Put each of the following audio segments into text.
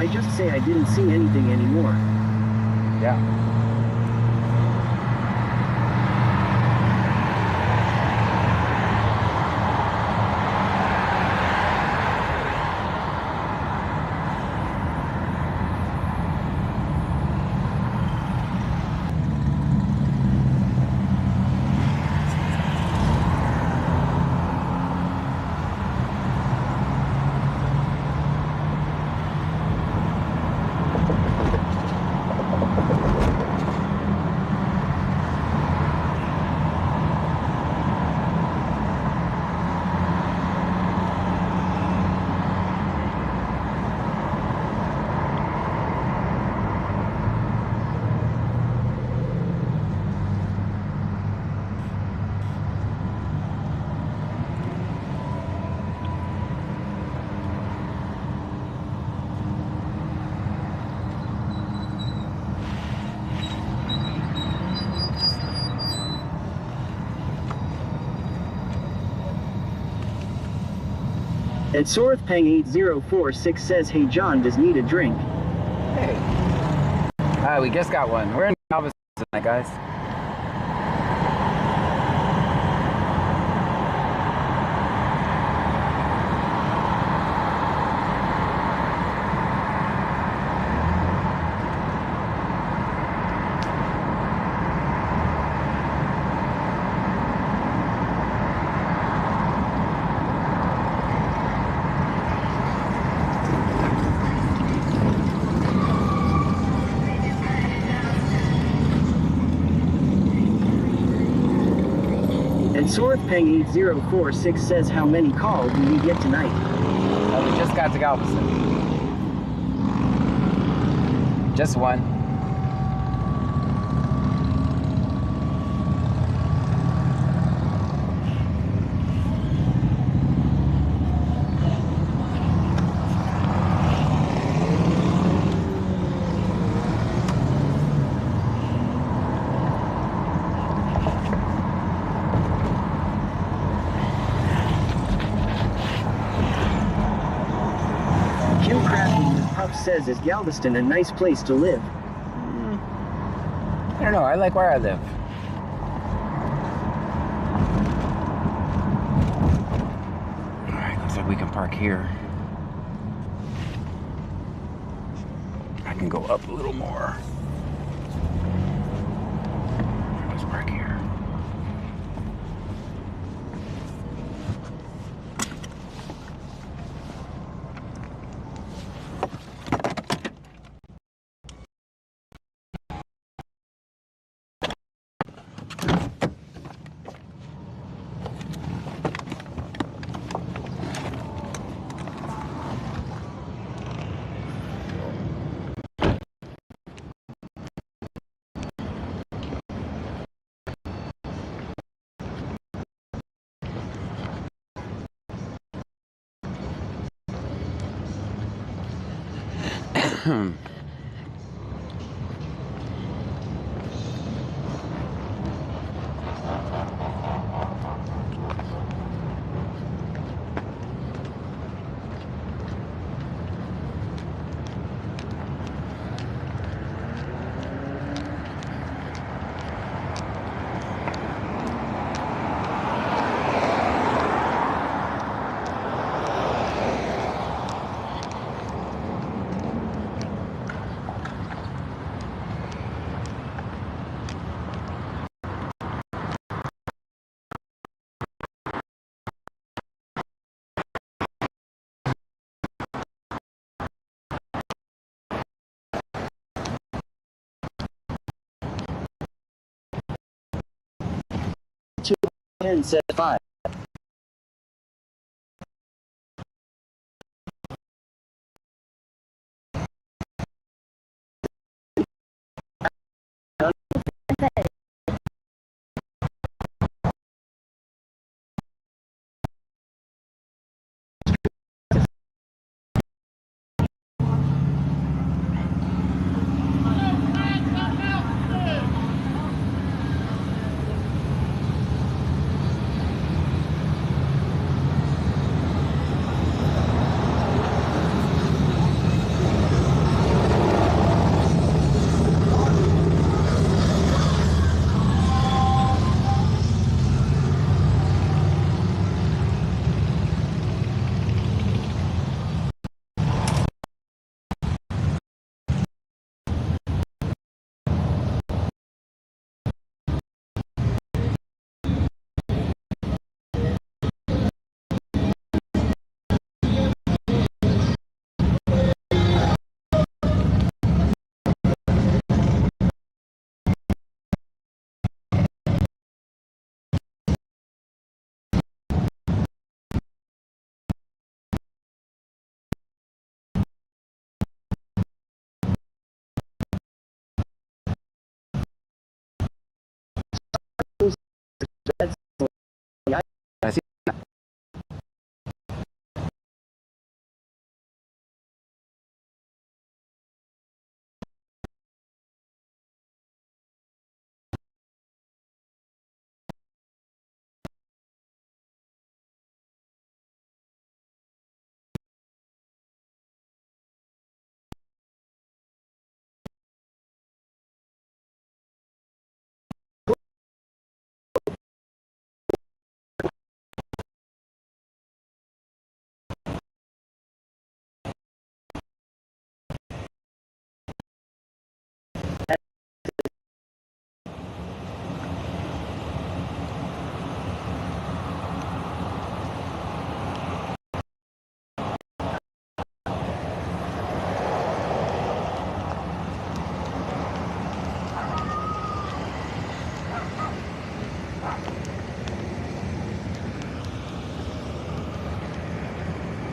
I just say I didn't see anything anymore. Yeah. And Sorthpeng 8046 says, hey John, does need a drink. Hey. We just got one. We're in Galveston tonight, guys. And Sorthpeng 8046 says, how many calls do we get tonight? We just got to Galveston. Just one. Kim Crafty with Puff says, is Galveston a nice place to live? I don't know. I like where I live. Alright, looks like we can park here. I can go up a little more. Let's park here. And says 5.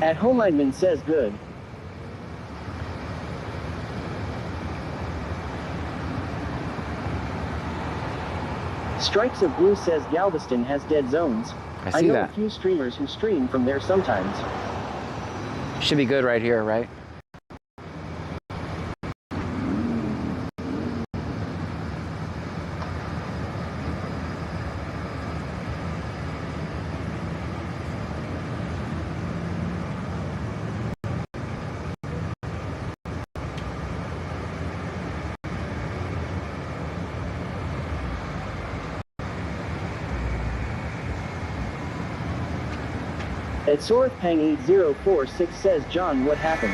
At home Eidman says good. Strikes of Blue says Galveston has dead zones. I see know that. a few streamers who stream from there sometimes. Should be good right here, right? At Sorthpang 8046 says John, what happened?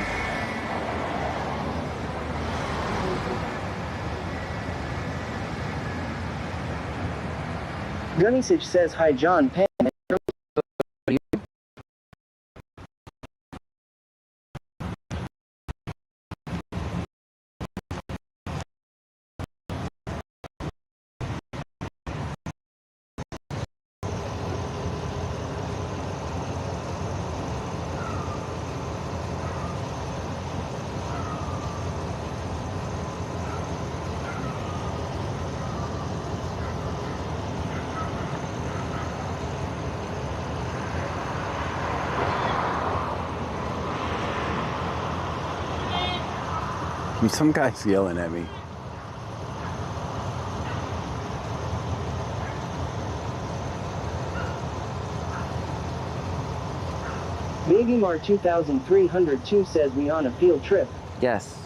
Gunnysich says hi John Pan. Some guy's yelling at me. BabyMar 2302 says we on a field trip. Yes.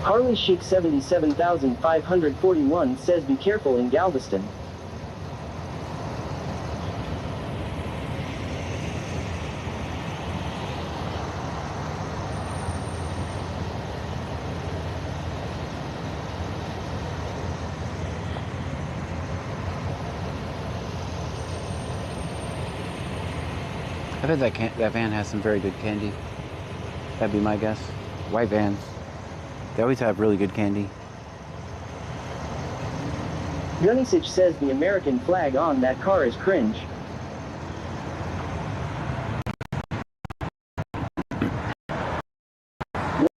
Harley Chic 77,541 says be careful in Galveston. I bet that van has some very good candy. That'd be my guess. White vans. They always have really good candy. Gunnysich says the American flag on that car is cringe.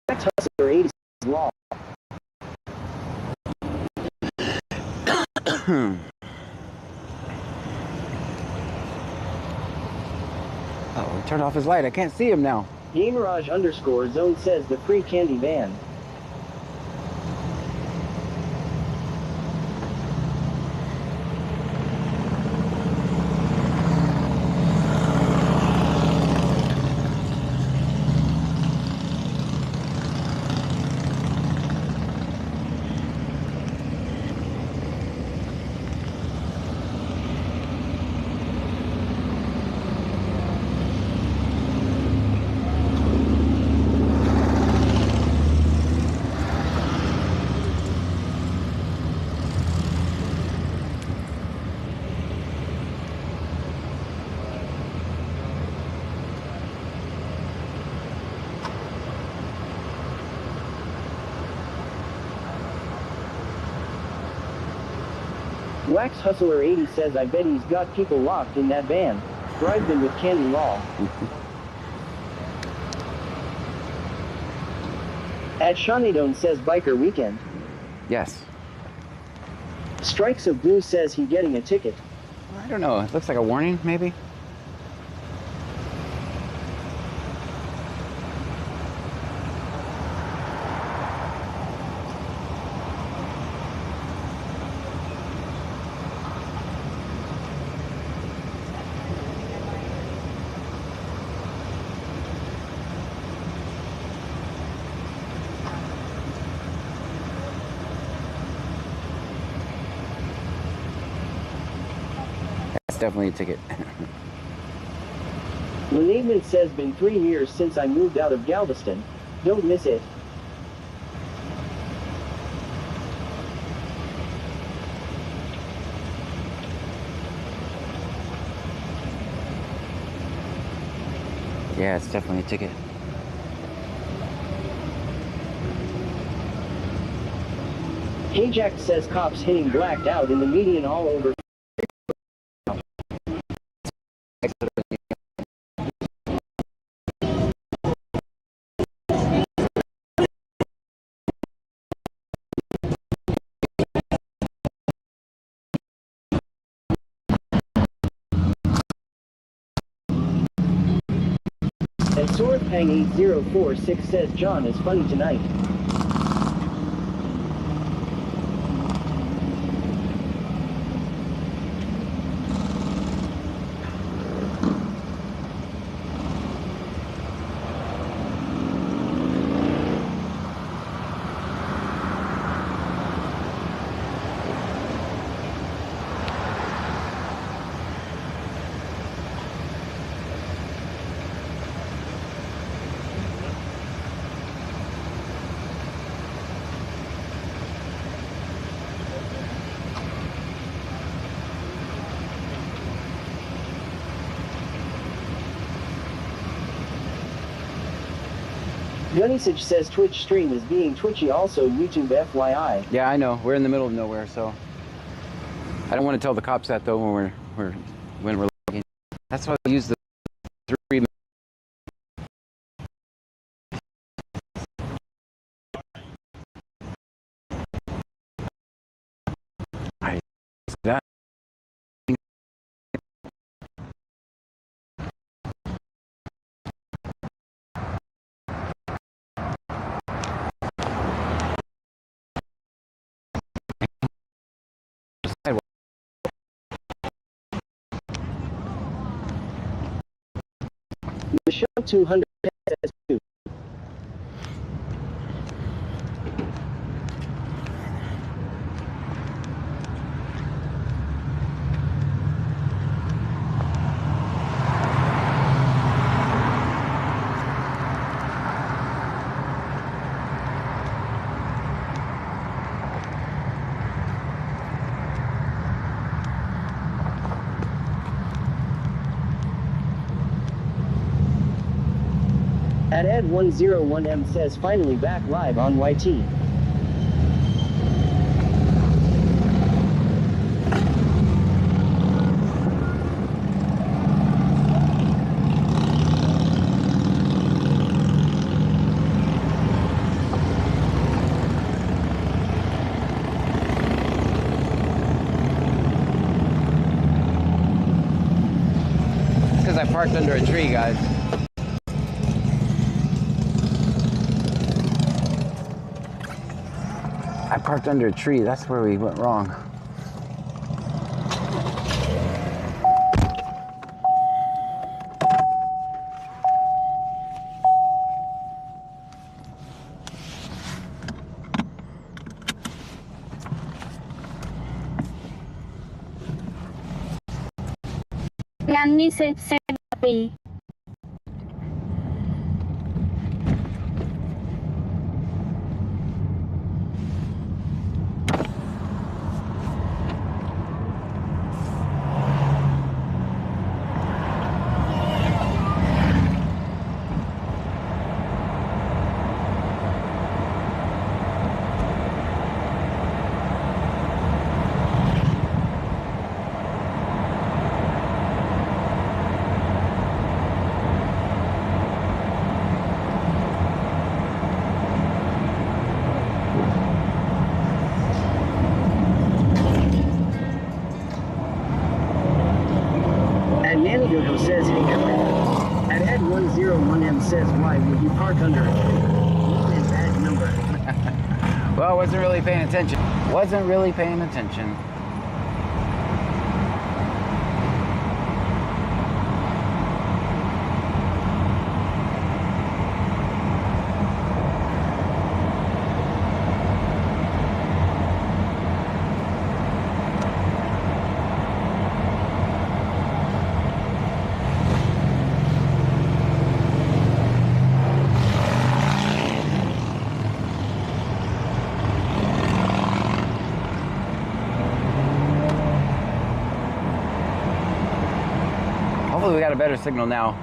Wax Hustler 80 says law. Oh, he turned off his light. I can't see him now. Gamerage _ zone says the free candy van. Wax Hustler 80 says I bet he's got people locked in that van. Drive them with candy law. At Shawnedone says biker weekend. Yes. Strikes of Blue says he getting a ticket. I don't know. It looks like a warning, maybe? definitely a ticket. Lenavman says been 3 years since I moved out of Galveston. Don't miss it. Yeah, it's definitely a ticket. Hey Jack says cops hitting blacked out in the median all over. And Sorpang8046 says John is funny tonight. Gunnysage says Twitch stream is being twitchy, also YouTube FYI. Yeah, I know. We're in the middle of nowhere, so I don't want to tell the cops that though when we're looking. That's why I use the 3 minutes. That. Michelle 200 says 2. At Ed101M says finally back live on YT. It's because I parked under a tree, guys. I parked under a tree. That's where we went wrong. Yanni said happy. Says, hey, at Ed101M says, why would you park under a tree? What is that number? Well, wasn't really paying attention. Wasn't really paying attention. Hopefully we got a better signal now.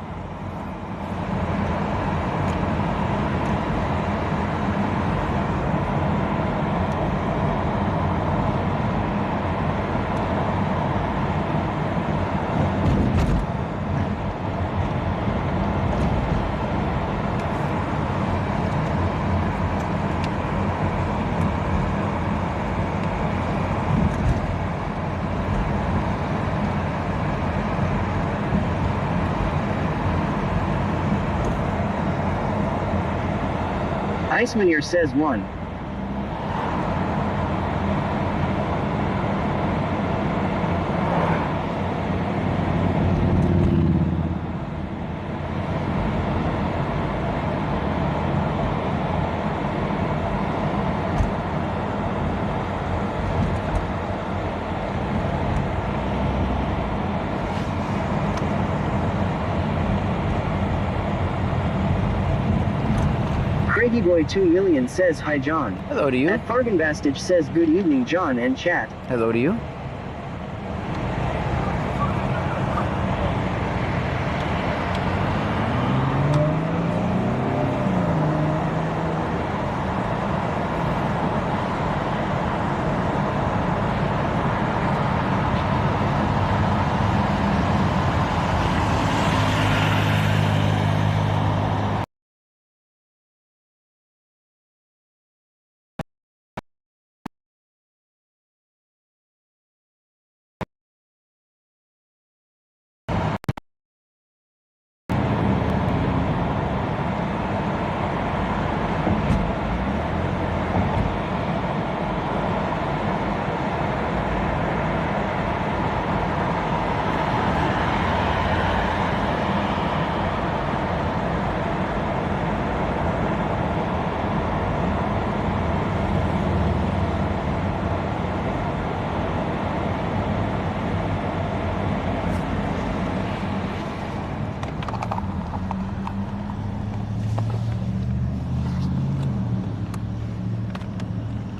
Iceman here says 1. Craigie Boy 2 million says hi John. Hello to you. At Fargan Bastage says good evening John and chat. Hello to you.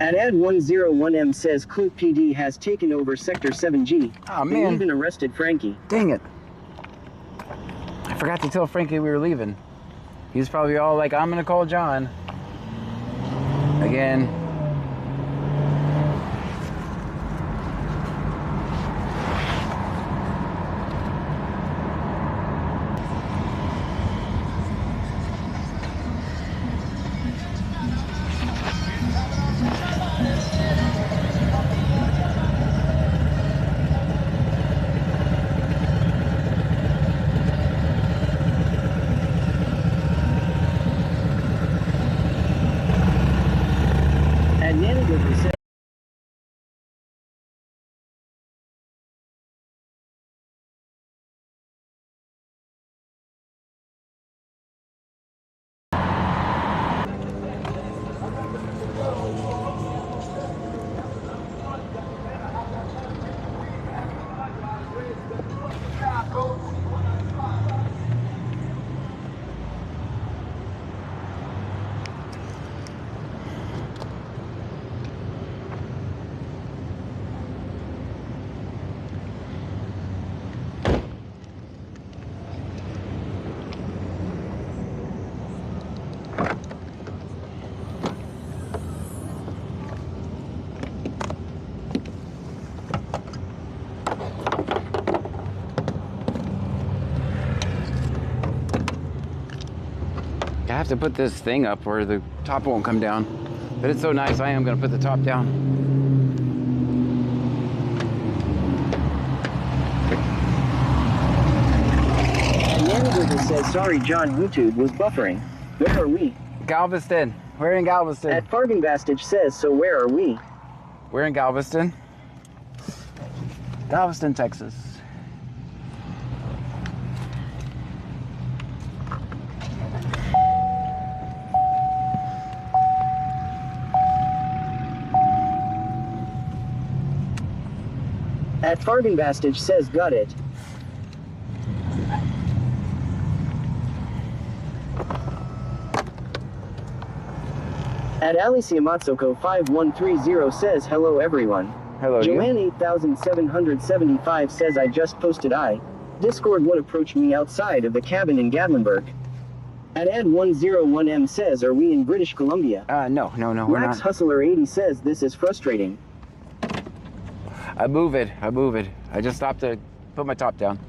At Ed101M says Clue PD has taken over Sector 7G. Oh They man, even arrested Frankie. dang it. I forgot to tell Frankie we were leaving. He was probably all like, I'm gonna call John. Again. At Nanigover says I have to put this thing up where the top won't come down. But it's so nice, I am gonna put the top down. Nanigover says sorry John YouTube was buffering. Where are we? Galveston. We're in Galveston. At Fargan Bastage says so where are we? We're in Galveston. Galveston, Texas. At Fargan Bastage says got it. At Alicia Matsoko 5130 says hello everyone. Hello to you. Joanne 8775 says I just posted I. Discord would approach me outside of the cabin in Gatlinburg. At Ed101M says, are we in British Columbia? No, we're Wax not. Hustler 80 says this is frustrating. I move it. I just stopped to put my top down.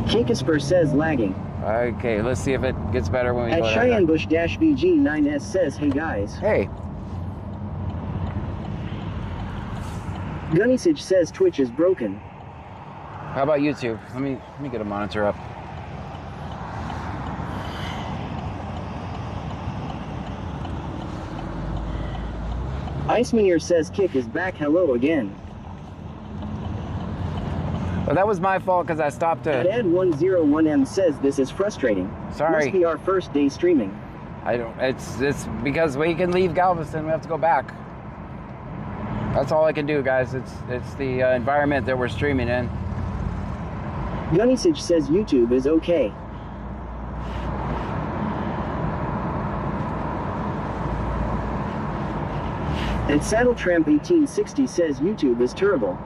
Kakisper says lagging. Okay, let's see if it gets better when we At go down. Cheyenne Bush-VG9S says, hey guys. Hey, Gunnysage says Twitch is broken. how about YouTube? Let me get a monitor up. Iceman says Kick is back. Hello again. Well, that was my fault because I stopped At to. Ed101M says this is frustrating. Sorry. Must be our first day streaming. I don't. It's because we can leave Galveston. We have to go back. That's all I can do, guys. It's the environment that we're streaming in. Gunnysage says YouTube is okay. And Saddletramp1860 says YouTube is terrible.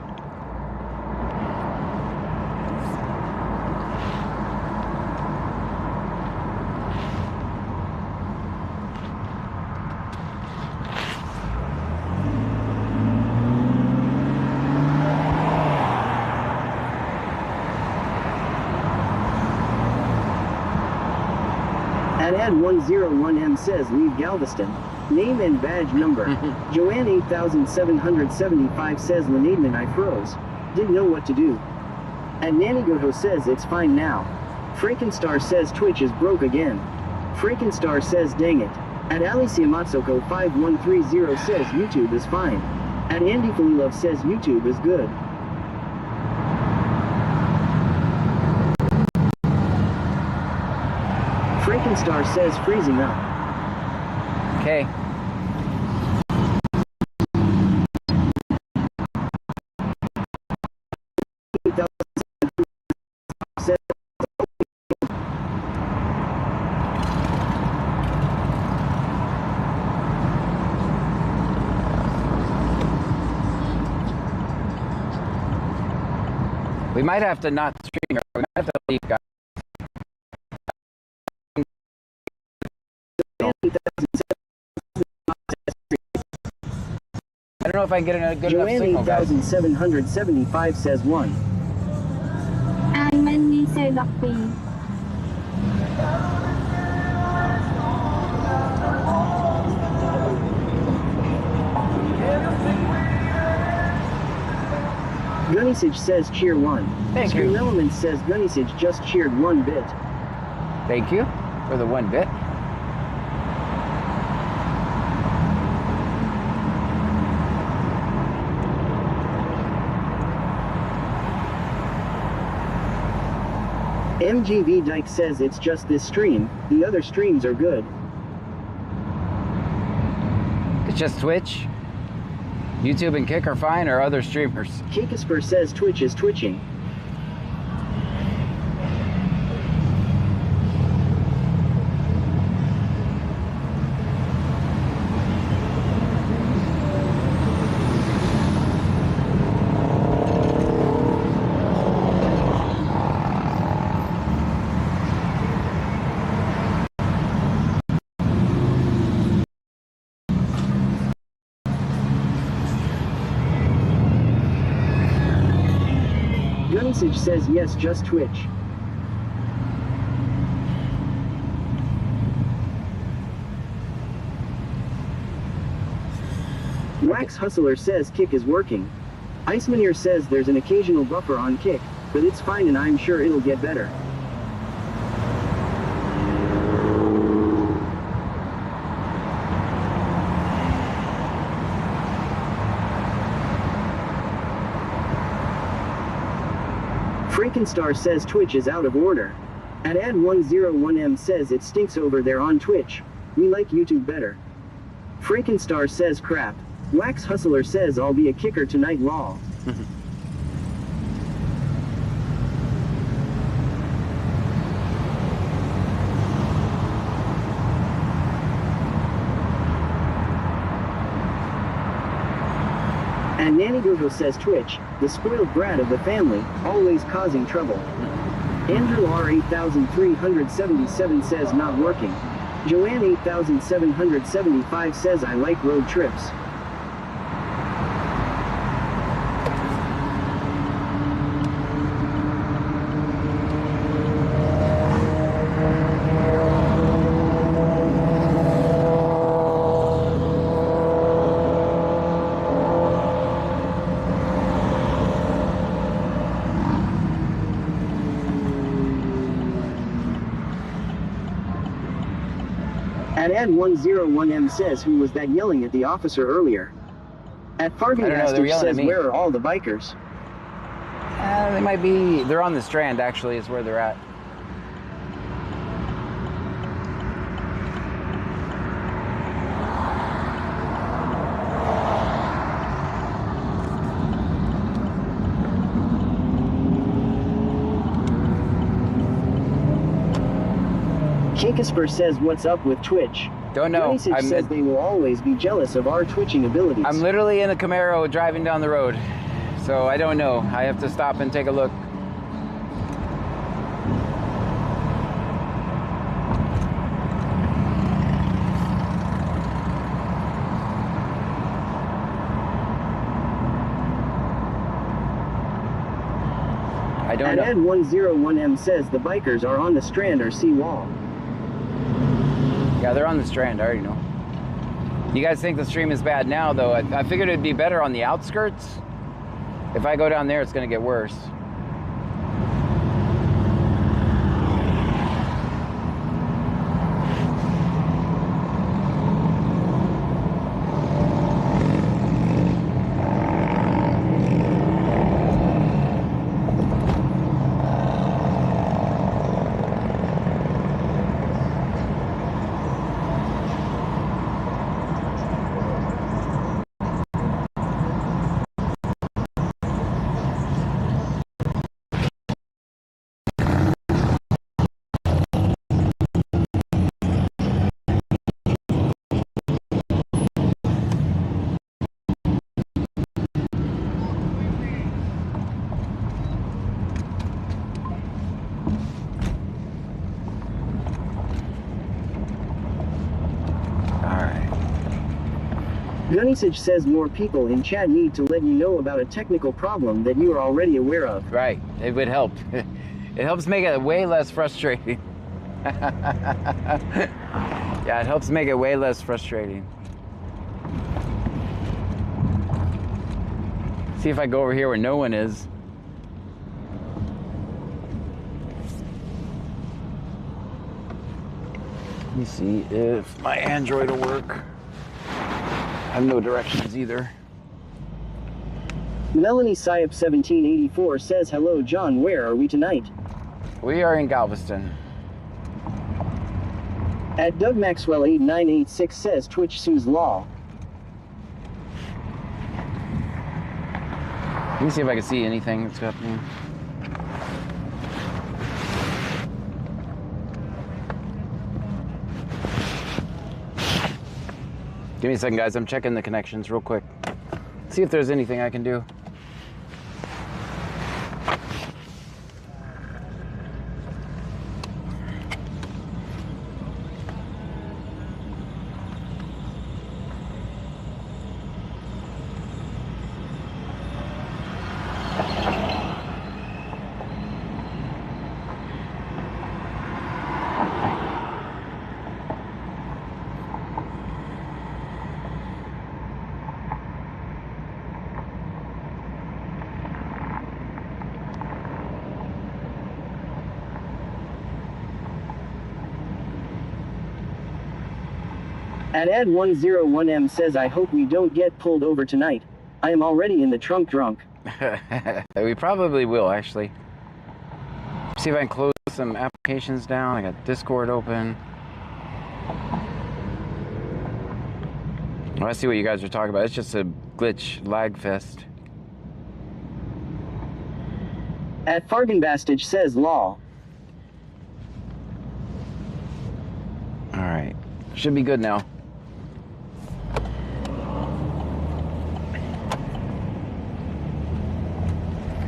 At Ed101M says leave Galveston. Name and badge number. Joanne 8775 says Lenadman I froze. Didn't know what to do. And Nanigoto says it's fine now. Frankenstein says Twitch is broke again. Frankenstein says dang it. At Alicia Matsoko 5130 says YouTube is fine. At Andy Falilov says YouTube is good. Frankenstein says freezing up. Okay. We might have to not stream, or we might have to leave, guys. I don't know if I can get a good enough Joanne signal, guys. 8775 says 1. Ai Manny said Duffy. Gunnysage says cheer 1. Thank you. Stream Element says Gunnysage just cheered 1 bit. Thank you for the 1 bit. MGV Dyke says it's just this stream, the other streams are good. It's just Twitch. YouTube and Kick are fine, or other streamers. Kakisper says Twitch is twitching. Gunnysage says yes, just Twitch. Wax Hustler says Kick is working. Iceman says there's an occasional buffer on Kick, but it's fine and I'm sure it'll get better. Frankenstein says Twitch is out of order. At Ad101M says it stinks over there on Twitch. We like YouTube better. Frankenstein says crap. Wax Hustler says I'll be a kicker tonight lol. And Nanny Gogo says Twitch, the spoiled brat of the family, always causing trouble. Andrew R 8377 says not working. Joanne 8775 says I like road trips. At Ed101M says who was that yelling at the officer earlier? At Farby I don't know, they were Bastard yelling at says me. where are all the bikers? They might be, they're on the Strand actually is where they're at. Kakasper says what's up with Twitch? Don't know. Jonisich says they will always be jealous of our twitching abilities. I'm literally in a Camaro driving down the road, so I don't know. I have to stop and take a look. I don't and know. Ed101M says the bikers are on the Strand or seawall. Yeah, they're on the Strand, I already know. You guys think the stream is bad now, though. I figured it'd be better on the outskirts. If I go down there, it's gonna get worse. Jonisich says more people in chat need to let you know about a technical problem that you are already aware of. Right, it would help. It helps make it way less frustrating. Yeah, it helps make it way less frustrating. See if I go over here where no one is. Let me see if my Android will work. I have no directions either. Melanie Syop 1784 says hello John, where are we tonight? We are in Galveston. At Doug Maxwell 8986 says Twitch sues law. Let me see if I can see anything that's happening. Give me a second, guys. I'm checking the connections real quick. See if there's anything I can do. At Ed101M says I hope we don't get pulled over tonight. I am already in the trunk drunk. We probably will, actually. See if I can close some applications down. I got Discord open. Well, I see what you guys are talking about. It's just a glitch lag fest. At Fargenbastage says law. All right. Should be good now.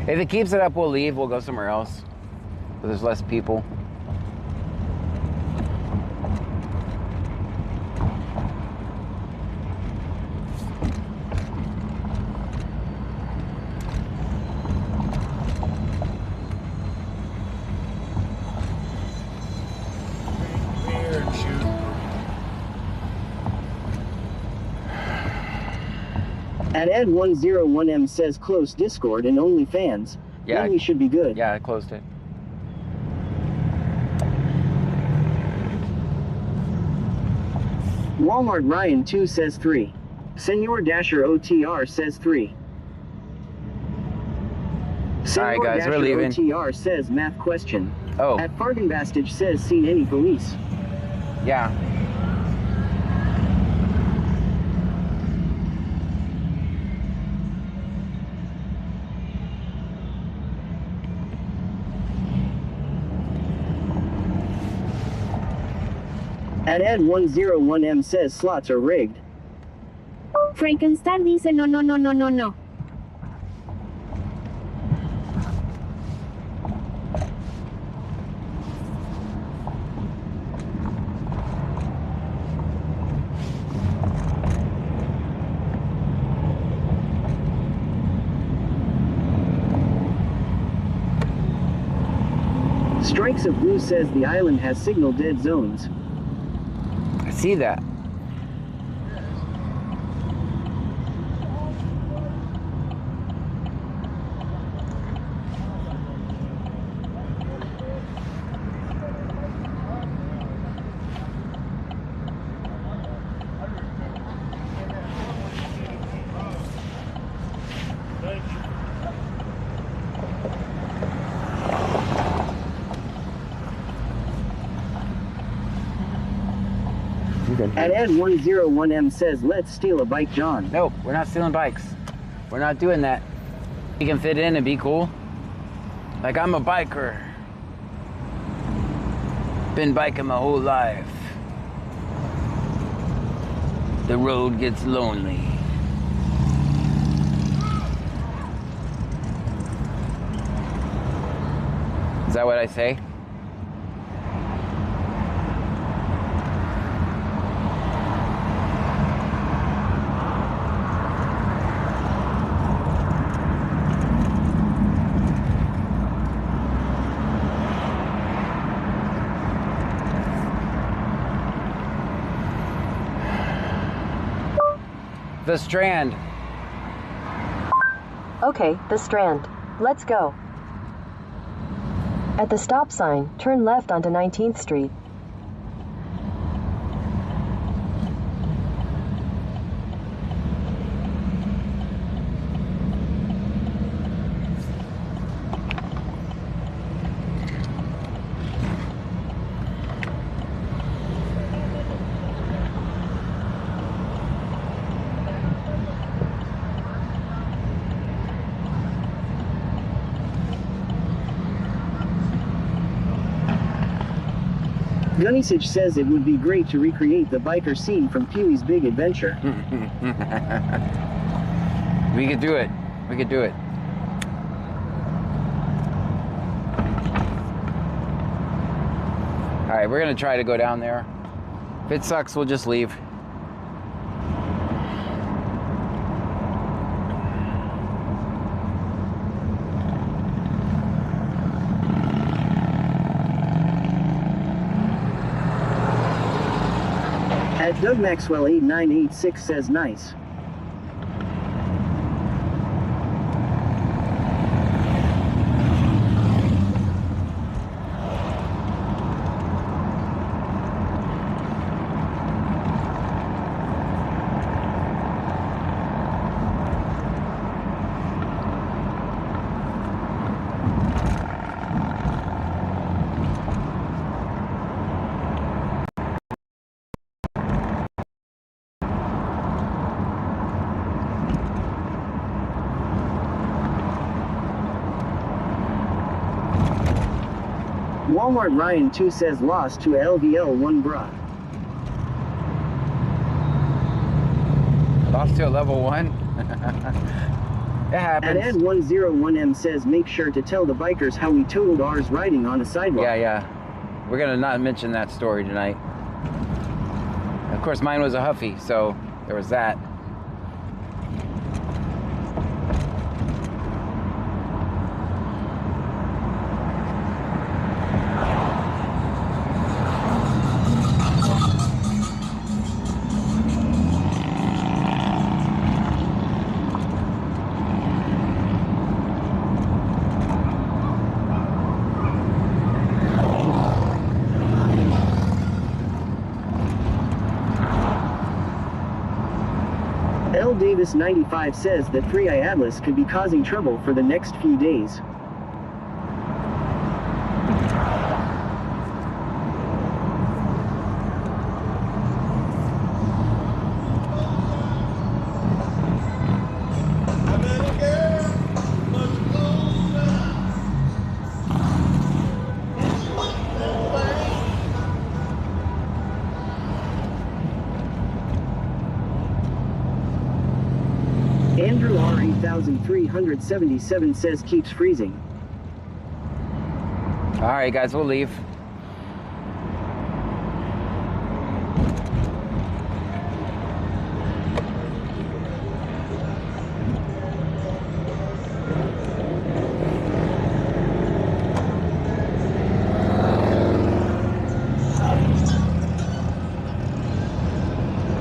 If it keeps it up, we'll leave. We'll go somewhere else where there's less people. At Ed101M says close Discord and OnlyFans. Yeah. Then we should be good. Yeah, I closed it. Walmart Ryan 2 says 3. Senor Dasher OTR says 3. Senor Alright, guys, Dasher we're leaving. OTR says math question. Oh, At Fargenbastage says seen any police. yeah. At Ed101M says slots are rigged. Frankenstein dice no, no, no, no, no, no. Strikes of Blue says the island has signal dead zones. I see that. At Ed101M says let's steal a bike, John. Nope, we're not stealing bikes. We're not doing that. You can fit in and be cool. Like, I'm a biker. Been biking my whole life. The road gets lonely. Is that what I say? The Strand. Okay, the Strand. Let's go. At the stop sign, turn left onto 19th Street. Gunnisage says it would be great to recreate the biker scene from Pee-wee's Big Adventure. We could do it. We could do it. All right, we're gonna try to go down there. If it sucks, we'll just leave. At Doug Maxwell 8986 says nice. Walmart Ryan 2 says lost to LVL 1 bra. Lost to a level 1. It happens. At Ed101M says make sure to tell the bikers how we totaled ours riding on a sidewalk. Yeah. We're gonna not mention that story tonight. Of course, mine was a Huffy, so there was that. L Davis 95 says that 3i Atlas could be causing trouble for the next few days. Andrew R 8377 says keeps freezing. All right, guys, we'll leave.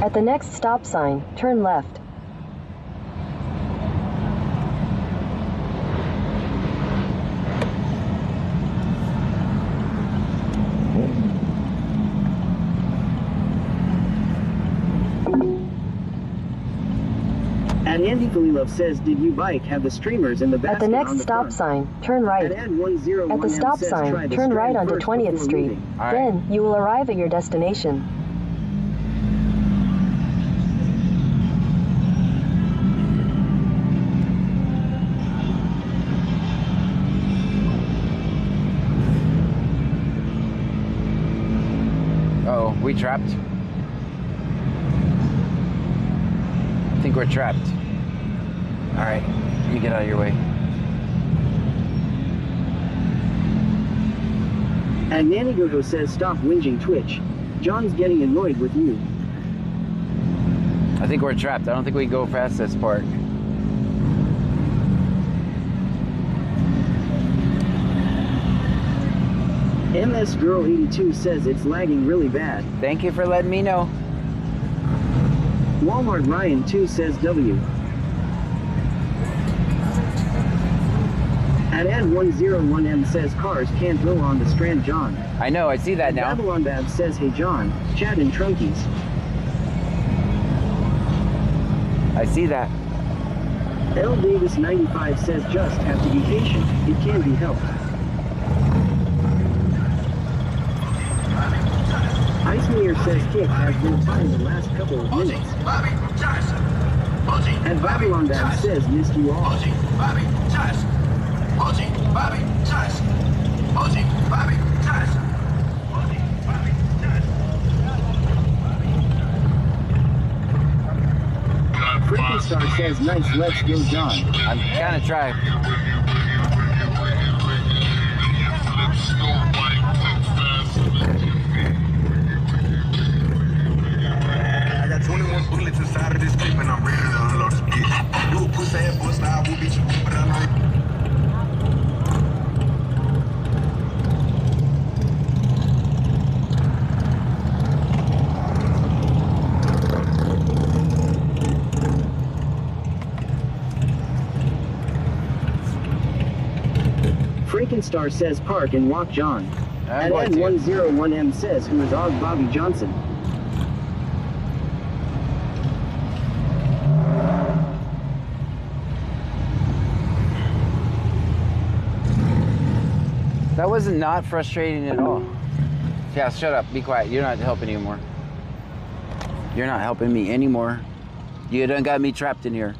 At the next stop sign, turn left. And Andy Kalilov says, did you bike have the streamers in the basket At the next on the stop front? sign, turn right. At Ed101M At the stop says, sign, try the turn right strand onto first 20th before Street. moving. All right. Then, you will arrive at your destination. Uh-oh, we trapped? I think we're trapped. All right, let me get out of your way. And Nanny Gogo says, stop whinging Twitch. John's getting annoyed with you. I think we're trapped. I don't think we can go past this part. MS Girl 82 says it's lagging really bad. Thank you for letting me know. Walmart Ryan 2 says W. At Ed101M says cars can't go on the Strand John. I know, I see that now. Babylon Bab says, hey John, Chad and Trunkies. I see that. L Davis 95 says just have to be patient, it can be helped. Ice Meter says Kick has been fine the last couple of minutes. And Babylon Bab says missed you all. Freaking Star says nice, let's go John. I'm kind of trying. I got 21 bullets inside of this clip and I'm ready to unload this bitch. You a pussy ass buster, I will beat you, but I like. Franken-Star says park and walk John. I'm And going to. N101M says who is Og Bobby Johnson. That was not frustrating at all. Yeah, shut up. Be quiet. You're not helping anymore. You're not helping me anymore. You done got me trapped in here.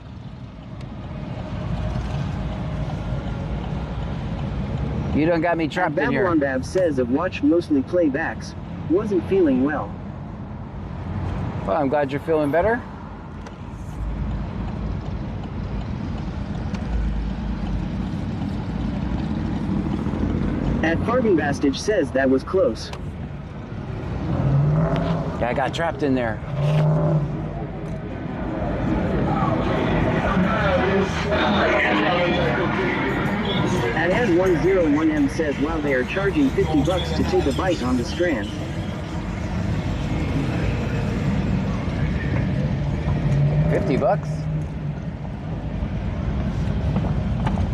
You done got me trapped in here. Babylon Bab says I've watched mostly playbacks. Wasn't feeling well. Well, I'm glad you're feeling better. At Fargenbastage says that was close. Yeah, I got trapped in there. At Ad101M says wow, they are charging $50 to take a bite on the Strand. $50?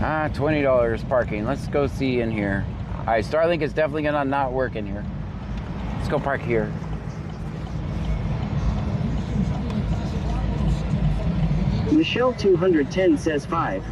Ah, $20 parking. Let's go see in here. All right, Starlink is definitely gonna not work in here. Let's go park here. Michelle 210 says 5.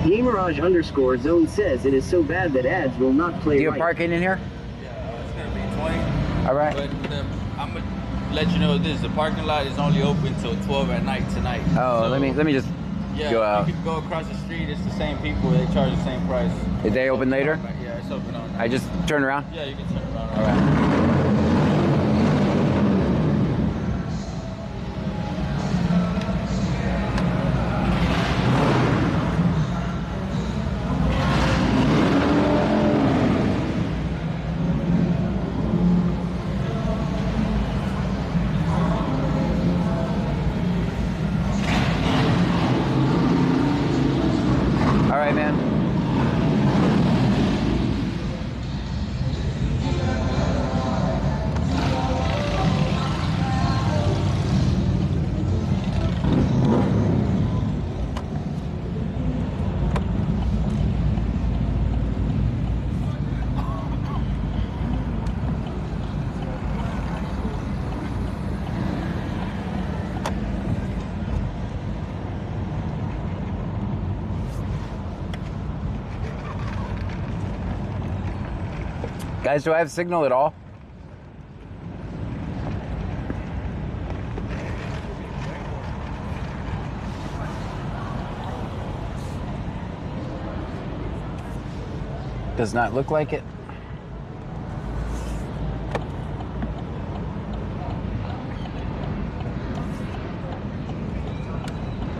Gamerage_zone says it is so bad that ads will not play Do you right. have parking in here? Yeah, it's gonna be 20. All right. But I'm gonna let you know this: the parking lot is only open till 12 at night tonight. Oh, So, let me just yeah, go out. you can go across the street. It's the same people. They charge the same price. Is they open later? Yeah, it's open on. I just turn around. Yeah, you can turn around. All right. All right, man. Guys, do I have signal at all? Does not look like it.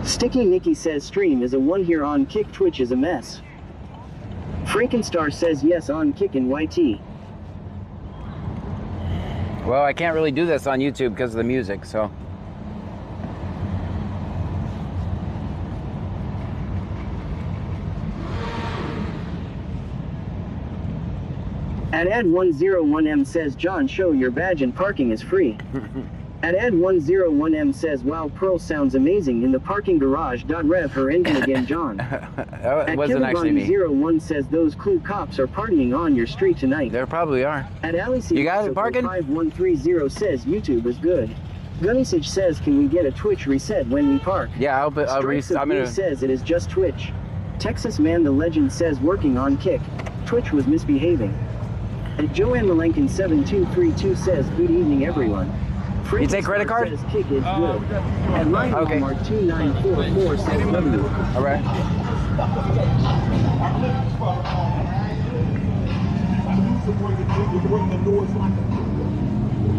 Sticky Nicky says stream is a 1 here on Kick, Twitch is a mess. Frankenstar says yes on Kick and YT. Well, I can't really do this on YouTube because of the music, so. At Ad101M says John, show your badge and parking is free. At Ad101M says wow, Pearl sounds amazing in the parking garage. Rev her engine again, John. That At wasn't actually me. 01 says those clue cops are partying on your street tonight. There probably are. At Alice You got it parking? 5130 says YouTube is good. Gunnisage says can we get a Twitch reset when we park? Yeah, I'm Strikes of gonna. Blue says it is just Twitch. Texas Man the Legend says working on Kick. Twitch was misbehaving. And Joanne Malenkin 7232 says good evening everyone. You take credit card? Says Kick is good. And Ryan Okay. Walmart 2944 says W. All right.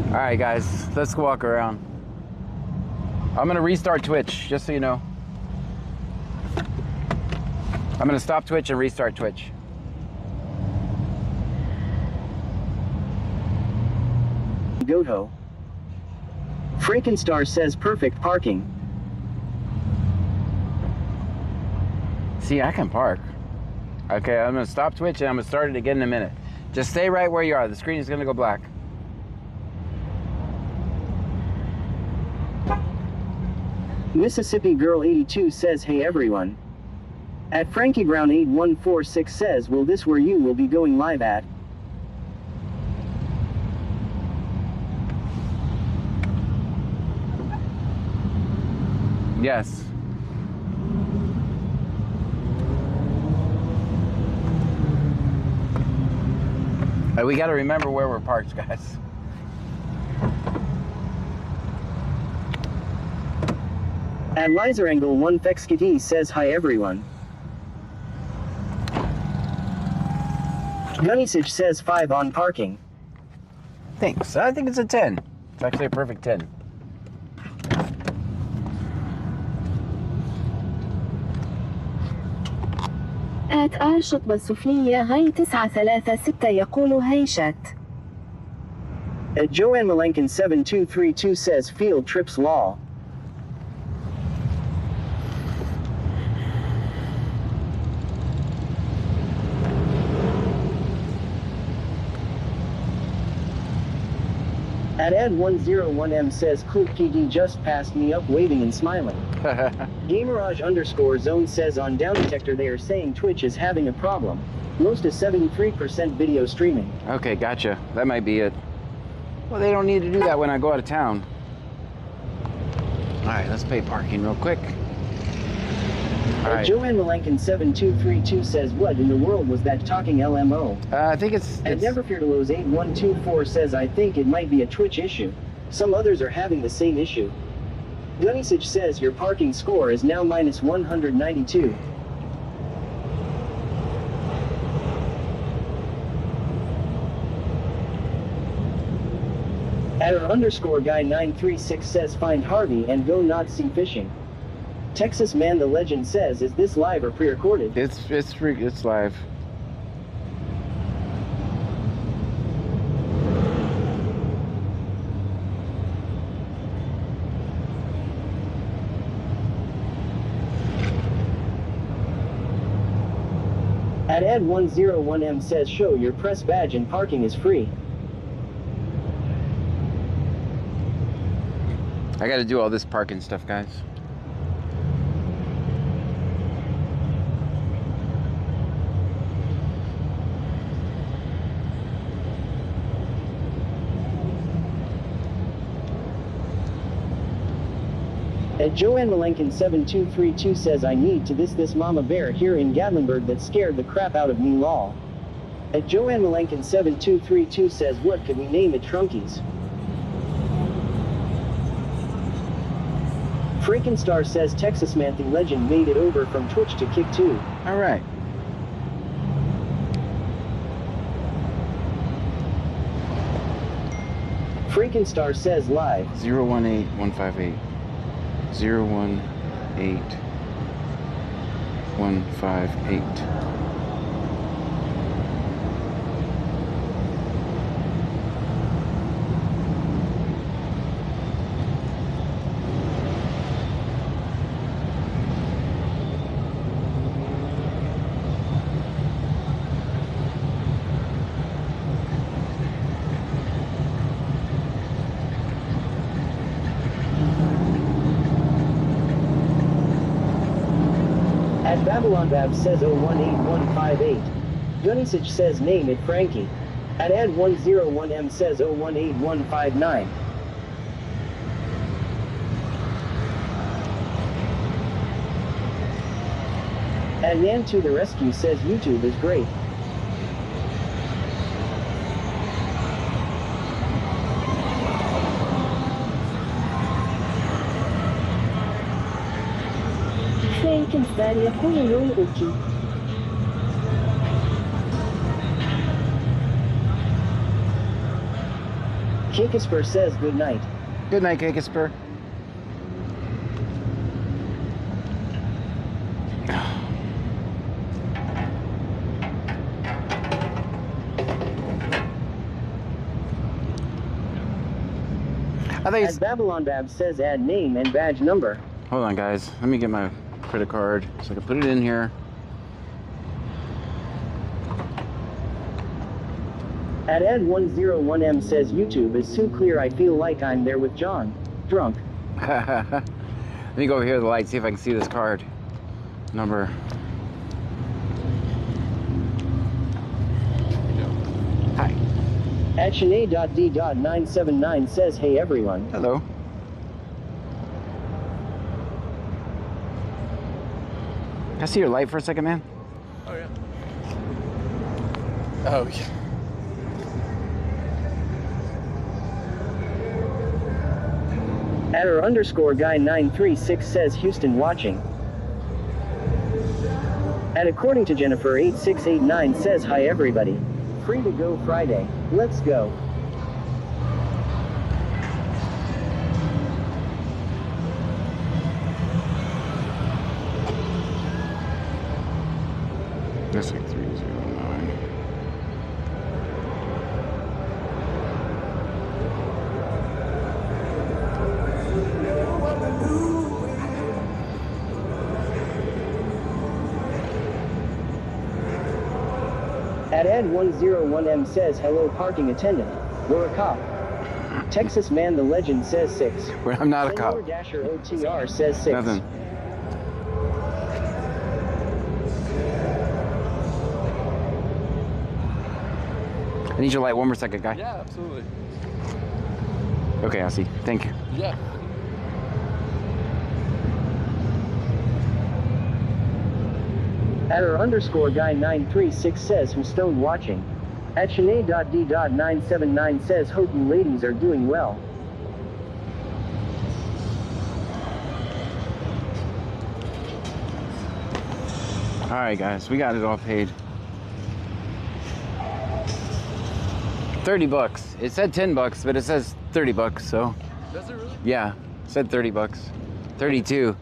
All right, guys, let's walk around. I'm gonna restart Twitch, just so you know. I'm gonna stop Twitch and restart Twitch. Goto. Frankenstar says perfect parking. See, I can park. Okay, I'm gonna stop Twitch and I'm gonna start it again in a minute. Just stay right where you are. The screen is gonna go black. Mississippi Girl 82 says hey everyone. At Frankie Brown 8146 says will this where you will be going live at? Yes. We got to remember where we're parked, guys. At Lizerangle 1 Fexkiti says hi everyone. Gunnysage says 5 on parking. Thanks. I think it's a 10. It's actually a perfect 10. آت آل شطبة السفلية هاي 936 يقول هيشت. At Joanne Malenkin 7232 says field trips law. At Ed101M says Cool PD just passed me up waving and smiling. Gamerage _ zone says on down detector they are saying Twitch is having a problem. Most is 73% video streaming. Okay, gotcha. That might be it. Well, they don't need to do that when I go out of town. All right, let's pay parking real quick. All right. Joanne Malenkin 7232 says what in the world was that talking LMO? I think it's And Neverfeardelos 8124 says I think it might be a Twitch issue. Some others are having the same issue. Gunnysage says your parking score is now minus 192. At our _guy 936 says find Harvey and go not see fishing. Texas Man the Legend says is this live or pre-recorded? It's live. At Ed101M says show your press badge and parking is free. I got to do all this parking stuff, guys. At Joanne Malenkin 7232 says I need to this mama bear here in Gatlinburg that scared the crap out of me lol. At Joanne Malenkin 7232 says what could we name it Trunkies? Freakenstar says Texas Man the Legend made it over from Twitch to Kick 2. All right. Freakenstar says live. 018158. 018158. Babylon Bab says 018158. Gunnysage says name it Frankie. At Ed101M says 018159. And Nan to the rescue says YouTube is great. فرانكنستاين يقول لون أوكي. Kikisper says good night. Good night, Kikisper. As Babylon Bab says add name and badge number. Hold on, guys. Let me get my credit card so I can put it in here. At Ed101M says YouTube is so clear I feel like I'm there with John. Drunk. Let me go over here to the light, see if I can see this card. Number. Hi. At Shanae.D.979 says hey everyone. Hello. Can I see your light for a second, man? Oh, yeah. Oh, yeah. @_guy936 says Houston watching. And according to Jennifer 8689 says hi everybody. Free to go Friday. Let's go. That's like 309. @Ed101M says hello parking attendant. We're a cop. Texas Man the Legend says 6. Well, I'm not a cop. Senor Dasher OTR says 6. Nothing. I need your light one more second, guy. Yeah, absolutely. Okay, I'll see. Thank you. Yeah. @_guy936 says who's stoned watching. @Shanae.D.979 says hope you ladies are doing well. All right, guys, we got it all paid. 30 bucks. It said 10 bucks, but it says 30 bucks, so. Does it really? Yeah, it said 30 bucks. 32.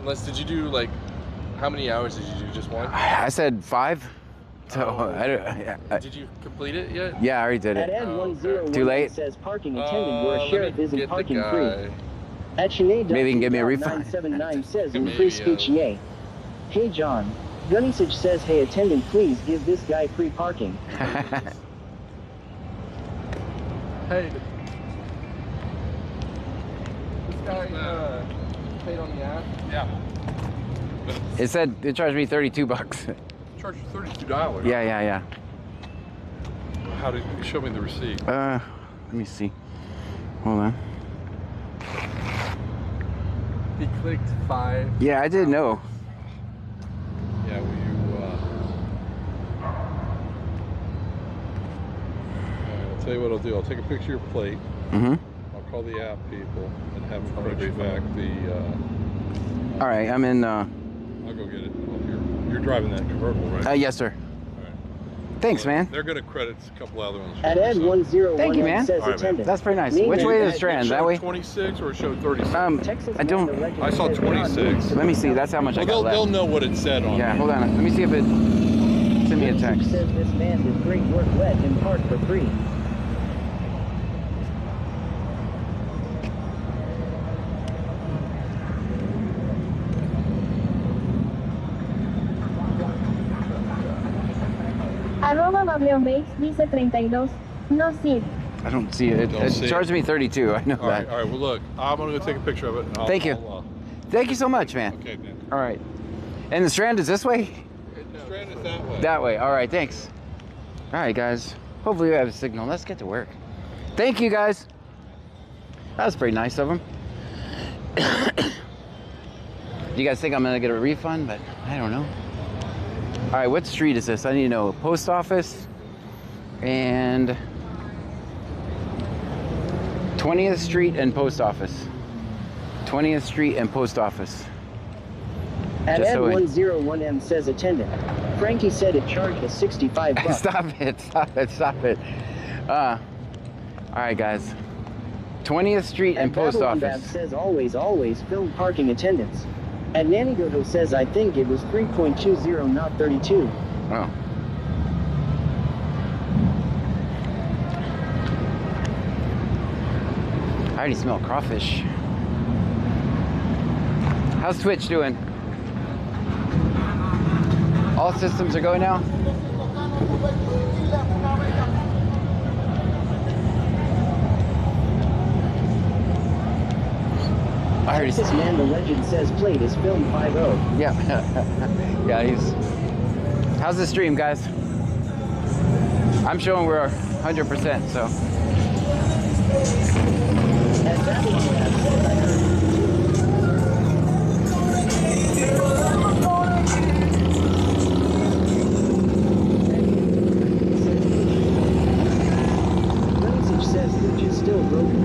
Unless, did you do like, how many hours did you do? Just one? I said 5. So, Oh, I don't, Did you complete it yet? yeah, I already did it. @Ed101 Too late? says parking attendant where a let me sheriff isn't get the parking guy. free. @Shanae.D.979 Maybe you can give me a refund. says in Maybe, free speech yay. Hey John. Gunnisage says hey attendant please give this guy free parking. Hey. This guy paid on the app? Yeah. It said it charged me 32 bucks. Charged you $32. Yeah. How did you show me the receipt? Let me see. Hold on. He clicked 5. Yeah, I didn't know. Yeah, will you, I'll tell you what I'll do. I'll take a picture of your plate. Mm-hmm. I'll call the app people and have them print you back the, All right, I'm in, I'll go get it. Oh, you're driving that convertible, right? yes, sir. All right. Thanks, man. They're gonna credit a couple other ones. for @Ed101 Thank you, man. says All right, man. attendant. That's pretty nice. Name Which and way is badge. the Strand? It That showed way? 26 or it showed 36? Texas I Man don't, the Legend I saw says 26. let me see. That's how much I Well, got they'll left. know what it said on Yeah, it. hold on. Let me see if it, send me a Gunnisage text. says this man did great work, let him park for free. @MablionBakes dice 32. No sir. I don't see it. Don't It see it. charged me 32. I know All right, that. all right. Well, look, I'm gonna go take a picture of it. And Thank you. Thank you so much, man. Okay, man. All right. And the Strand is this way? Strand is that way. That way. All right, thanks. All right, guys. Hopefully we have a signal. Let's get to work. Thank you, guys. That was pretty nice of them. You guys think I'm gonna get a refund? But I don't know. All right, what street is this? I need to know. Post office and 20th Street and post office. 20th Street and post office. Just so we- @Ed101M says attendant. Frankie said it charged us 65 bucks. Stop it. All right, guys. 20th Street and post Babylon office. says always film parking attendants. Nanny Goto says I think it was 3.20 not 32. Oh. I already smell crawfish. How's Twitch doing? All systems are going now? I already Texas Man the Legend says plate is film 5-0. Yeah. Yeah, he's. How's the stream, guys? I'm showing we're 100%, so. And Babylon says I heard Gunnisage says Luch is still broken.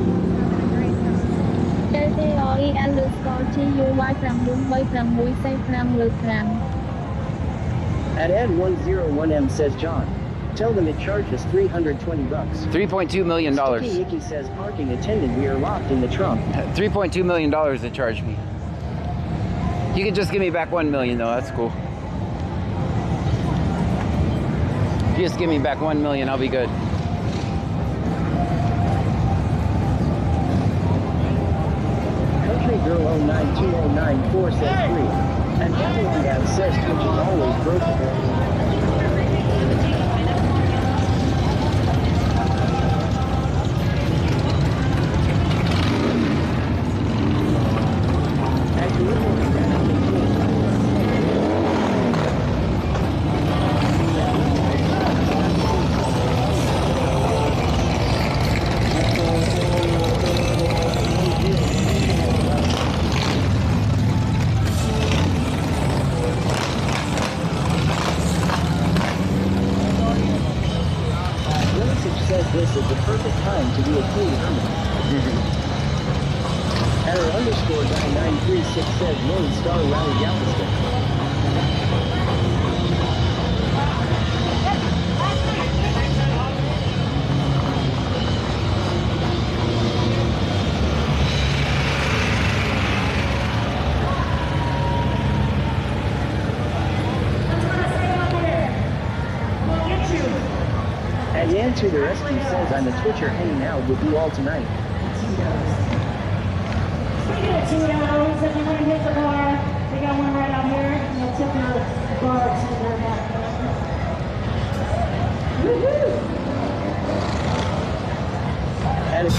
At Ed101M says John. Tell them it charged us $320. $3.2 million. Sticky Icky says parking attendant, we are locked in the trunk. $3.2 million they charged me. You could just give me back $1 million though, that's cool. Just give me back $1 million, I'll be good. Country Girl 092094 says 3. And Babylon Dad says Twitch is always broken. This is the perfect time to be a cool hermit. Error underscore guy 936 says Lone Star Rally Galveston. And Yan to the rescue says I'm a Twitcher hanging out with you all tonight. Speaking of Tito's, if you want to hit the bar, we got one right out here, and they'll tip your bartender back. Woohoo! And it's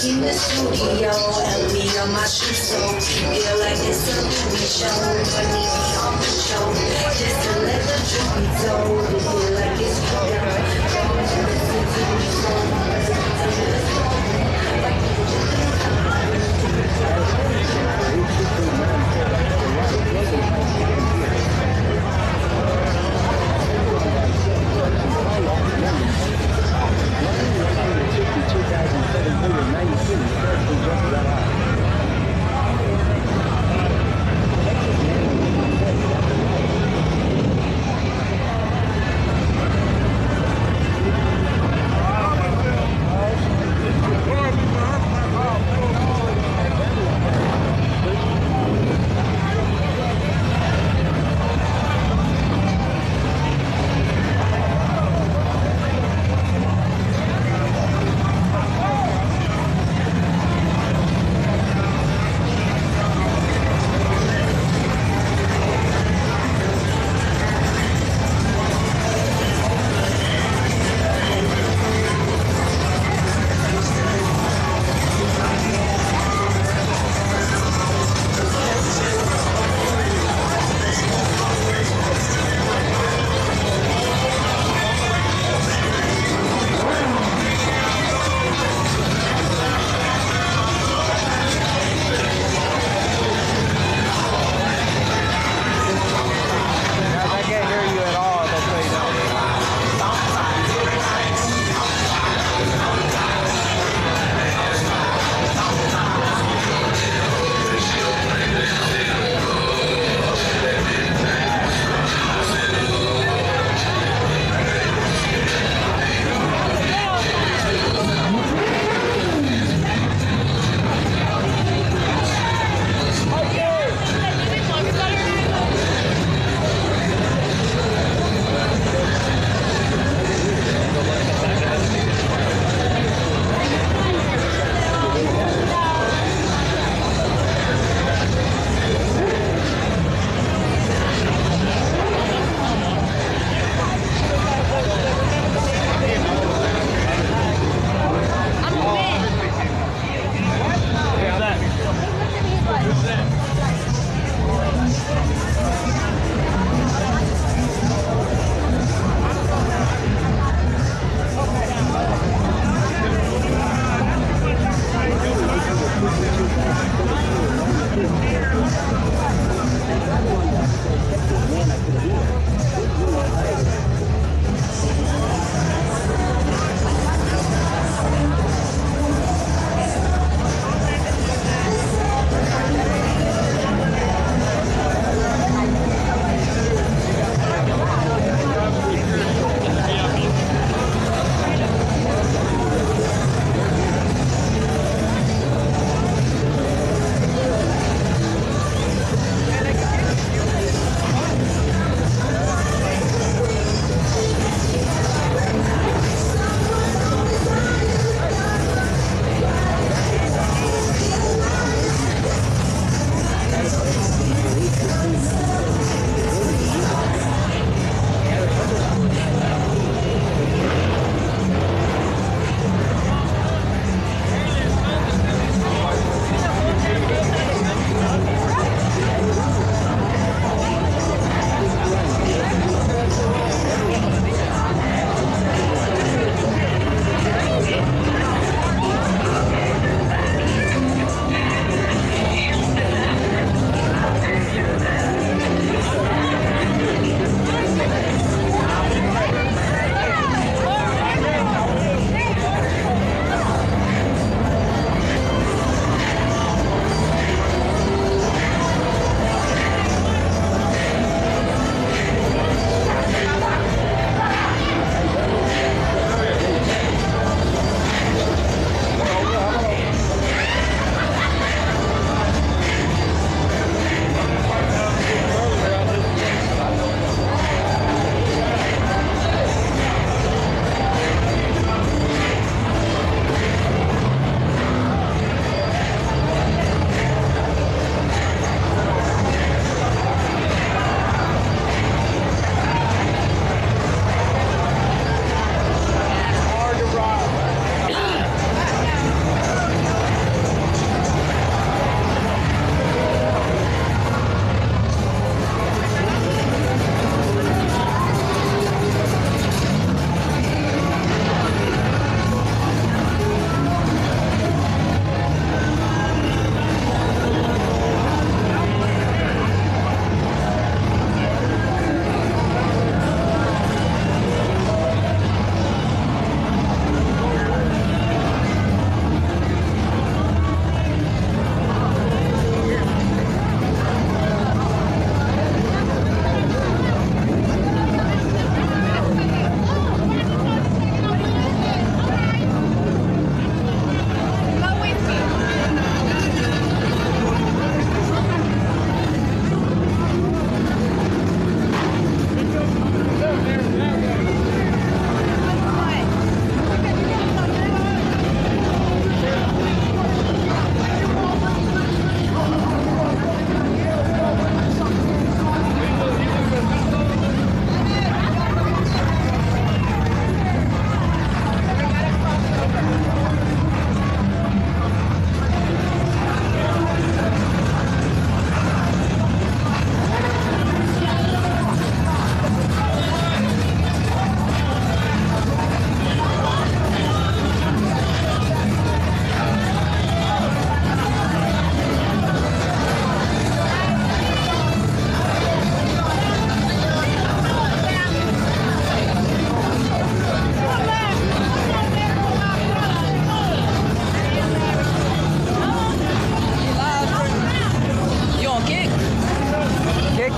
in the studio, and me on my shoe, so feel like it's a movie show. But me on the show, just to let the truth be told. It feel like it's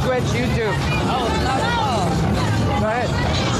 Twitch, YouTube. Oh, not at all. Go ahead.